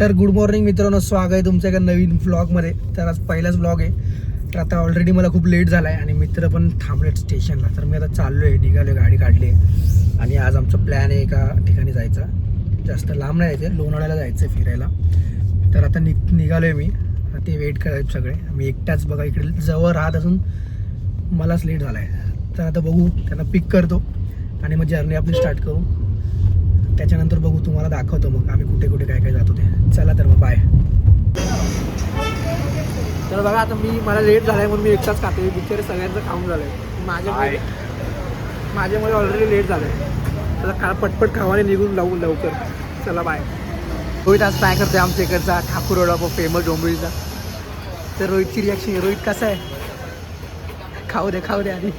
तर good morning मित्रांनो, स्वागत आहे तुमच्या एका नवीन व्लॉगमध्ये. तर आज पहिलाच व्लॉग आहे. तर आता ऑलरेडी मला खूप लेट झाला आहे आणि मित्र पण थांबलेत स्टेशनला. तर मी आता चाललो आहे, निघालो, गाडी काढली आणि आज आमचा प्लॅन आहे एका ठिकाणी जायचा. जास्त लांब नाही जायचं, लोणावळ्याला जायचं आहे फिरायला. तर आता निघालो आहे मी. ते वेट करायचं सगळे. मी एकटाच बघा इकडे जवळ राहत असून मलाच लेट झाला आहे. तर आता बघू, त्यांना पिक करतो आणि मग जर्नी आपली स्टार्ट करू. त्याच्यानंतर बघू, तुम्हाला दाखवतो मग आम्ही कुठे कुठे काय काय जातो ते. चला तर मग बाय. तर बघा आता मला लेट झाला आहे म्हणून मी एकटाच खाते. बिचारे सगळ्यांचं खाऊन झालं आहे. माझ्यामुळे ऑलरेडी लेट झालं आहे. आता पटपट खावाने निघून लावून लवकर. चला बाय. रोहित आज काय करतोय आमच्या इकडचा ठाकूर वडापाव फेमस डोंबिवलीचा. तर रोहितची रिॲक्शन. रोहित कसा आहे? खाऊ दे आधी.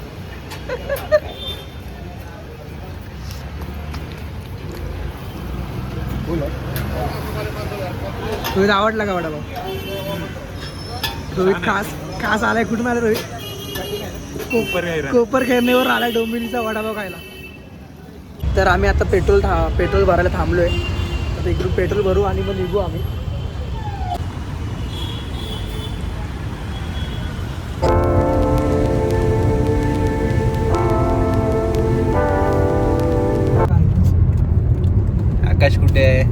रोहित आवडला का वडापाव? रोहित खास आलाय. कुठून आला रोहित? कोपरखेरणेवर आलाय डोंबिवलीचा वडापाव खायला. तर आम्ही आता पेट्रोल भरायला थांबलोय. आता इकडून पेट्रोल भरू आणि मग निघू आम्ही. आकाश कुठे आहे?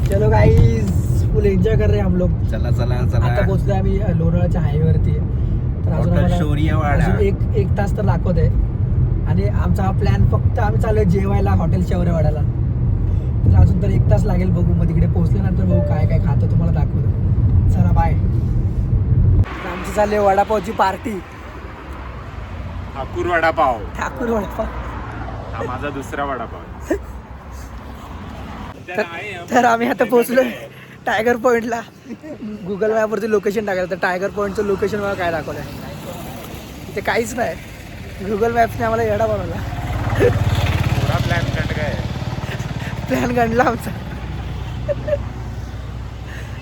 चलो गाईज, फुल एन्जॉय कर रहे हैं हम लोग. चला. आता पोहोचलोय आम्ही लोणावळ्याच्या हायवेवरती. तर अजून एक तास तर दाखवत आहे. आणि आमचा हा प्लॅन फक्त आम्ही चाललोय जेवायला हॉटेल शौर्यवाड्याला. तर अजून तर 1 तास लागेल. बघू मग तिकडे पोहोचल्यानंतर बघू काय काय खातो, तुम्हाला दाखवतो. चला बाय. आमची चालली वडापावची पार्टी. ठाकूर वडापाव. हा माझा दुसरा वडापाव. तर आम्ही आता पोहोचलोय टायगर पॉईंटला. गुगल मॅपवरती लोकेशन टाकायला. तर टायगर पॉईंटचं लोकेशन मला काय दाखवलं आहे? इथे काहीच नाही. गुगल मॅप्सने आम्हाला येडा बनवला. प्लॅन गणला आमचा.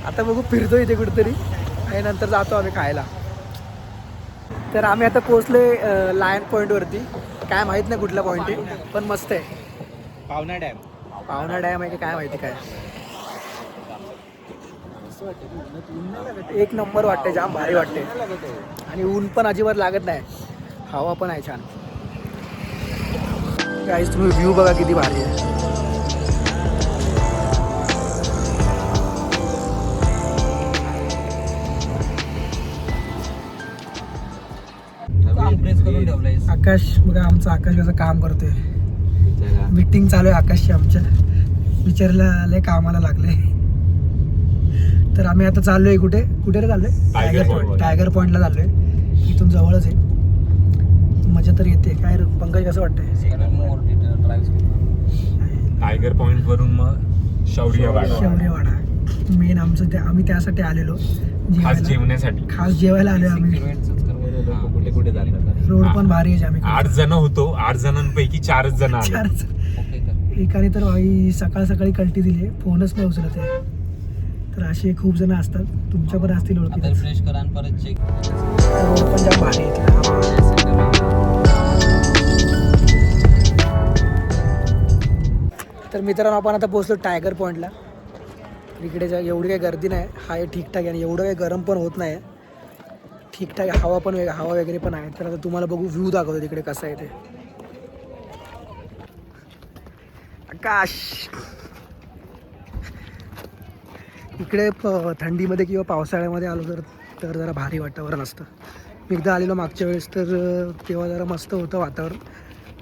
आता बघू, फिरतो इथे कुठेतरी आणि नंतर जातो आम्ही खायला. तर आम्ही आता पोहोचलोय लायन पॉईंटवरती. काय माहीत नाही कुठला पॉईंट आहे, पण मस्त आहे. पावना डॅम आहे की काय माहिती काय. एक नंबर वाटते, जाम भारी वाटते. आणि ऊन पण अजिबात लागत नाही, हवा पण आहे छान. गाईस तुम्ही व्ह्यू बघा किती भारी आहे. आकाश बघा, आमचा आकाश कसं काम करतोय. मीटिंग चालू आहे आकाशची आमच्या. बिचारायला लय कामाला लागले. तर आम्ही आता चाललोय कुठे चाललोय? टायगर पॉईंटला चाललोय. इथून जवळच आहे. मजा तर येते. काय पंकज कसं वाटतंय? टायगर पॉइंट वरून मग शौर्यवाडा मेन आमचं. आम्ही त्यासाठी आलेलो, खास जेवायला आलोय आम्ही. कुठे रोड पण भारी आहे. आम्ही 8 जण होतो. 8 जणांपैकी 4च जण आले. एकाने तर भाई सकाळी कल्टी दिली, फोनच नाही उचलत आहे. तर असे खूप जण असतात, तुमच्या पण असतील ओळखी. फ्रेश करा आणि परत चेक. रोड पण जाम भारी आहे. तर मित्रांनो, आपण आता पोहोचलो टायगर पॉईंटला. इकडे एवढी काही गर्दी नाही, हाय ठीकठाक आहे. आणि एवढं काही गरम पण होत नाही, ठीकठाक. हवा वगैरे पण आहे. तर आता तुम्हाला बघू, व्ह्यू दाखवतो तिकडे कसं आहे ते. आकाश इकडे थंडीमध्ये किंवा पावसाळ्यामध्ये आलो तर जरा भारी वातावरण असतं. मी एकदा आलेलो मागच्या वेळेस, तर तेव्हा जरा मस्त होतं वातावरण.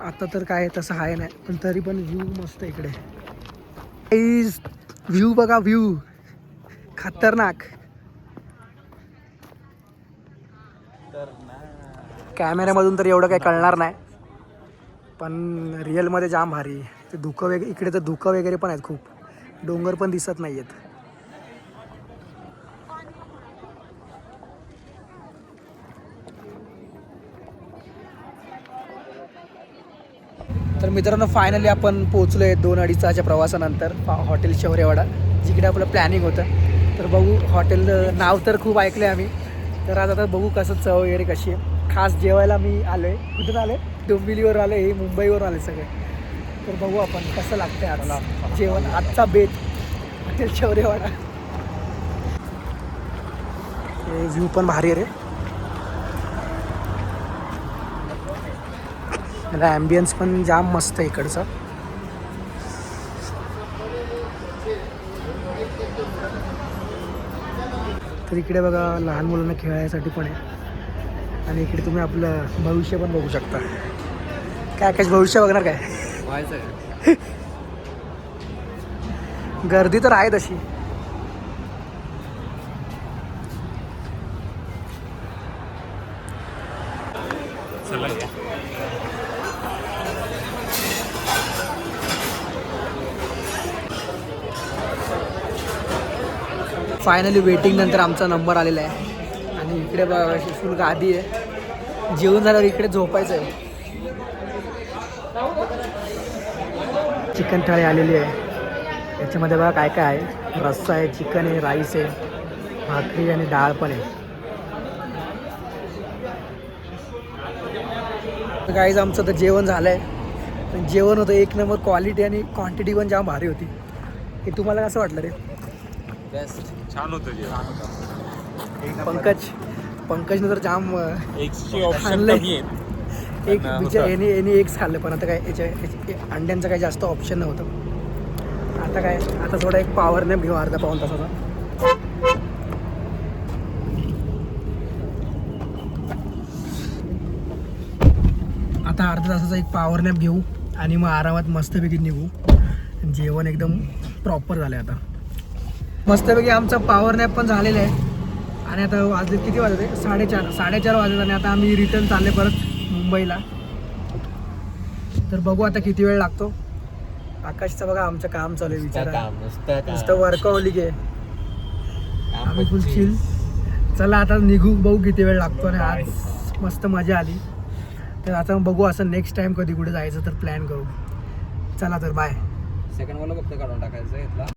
आता तर काय तसं आहे नाही, पण तरी पण व्ह्यू मस्त इकडे. व्ह्यू बघा, व्ह्यू खतरनाक. कॅमेऱ्यामधून तर एवढं काही कळणार नाही, पण रिअलमध्ये जाम भारी. ते इकडे तर धुकं वगैरे पण आहेत खूप. डोंगर पण दिसत नाही आहेत. तर मित्रांनो, फायनली आपण पोहोचलो आहे 2-2.5 तासाच्या प्रवासानंतर हॉटेल शौर्यवाडा, जिकडे आपलं प्लॅनिंग होतं. तर बघू, हॉटेल नाव तर खूप ऐकलं आहे आम्ही. तर आता बघू कसं चव वगैरे कशी आहे. खास जेवायला मी आलो आहे. कुठून आलो आहे? डोंबिवलीवर आलो आहे, मुंबईवरून आले सगळे. तर बघू आपण कसं लागतं आज जेवण. आजचा बेत हॉटेल शौर्यवाडा. व्ह्यू पण भारी आहे रे. मला ॲम्बियन्स पण जाम मस्त आहे इकडचं. तर इकडे बघा लहान मुलांना खेळायसाठी पण आहे आणि इकडे तुम्ही आपलं भविष्य पण बघू शकता. काय काय भविष्य बघणार काय? गर्दी तर आहे तशी. चला या. फायनली वेटिंग नंतर आमचा नंबर आलेला आहे आणि इकडे बघा फुल गादी आहे. जेवण झाल्यावर इकडे झोपायचं आहे. चिकन थाळी आलेली आहे. याच्यामध्ये बघा काय काय आहे. रस्सा आहे, चिकन आहे, राईस आहे, भाकरी आणि डाळ पण आहे. गाईज आमचं तर जेवण झालं आहे. पण जेवण होतं एक नंबर. क्वालिटी आणि क्वांटिटी पण जाम भारी होती. हे तुम्हाला कसं वाटलं रे? बेस्ट. छान होतं जेवण. पंकजनं तर जाम एक्सचे ऑप्शन खाल्लंय. कमी आहेत. एक पण विचार होतं. याने एकच खाल्लं पण आता काय अंड्यांचं काही जास्त ऑप्शन नव्हतं. आता थोडा एक पॉवर नॅप घेऊ अर्धा पाऊण तासाचा. आता अर्धा तासाचा एक पॉवर नॅप घेऊ आणि मग आरामात मस्तपैकी निघू. जेवण एकदम प्रॉपर झालं आहे. आता मस्तपैकी आमचा पॉवर नॅप पण झालेला आहे आणि आता वाजले किती वाजले? 4:30 वाजले आणि आता आम्ही रिटर्न चालले परत मुंबईला. तर बघू आता किती वेळ लागतो. आकाशचं बघा आमचं काम चालू आहे. विचारा नुसतं वर्कaholic आहे. आम्ही फुल चिल. चला आता निघू. बघू किती वेळ लागतो आणि आज मस्त मजा आली. तर आता बघू असं नेक्स्ट टाइम कधी कुठे जायचं तर प्लॅन करू. चला तर बाय. सेकंड वाला फक्त काढून टाकायचं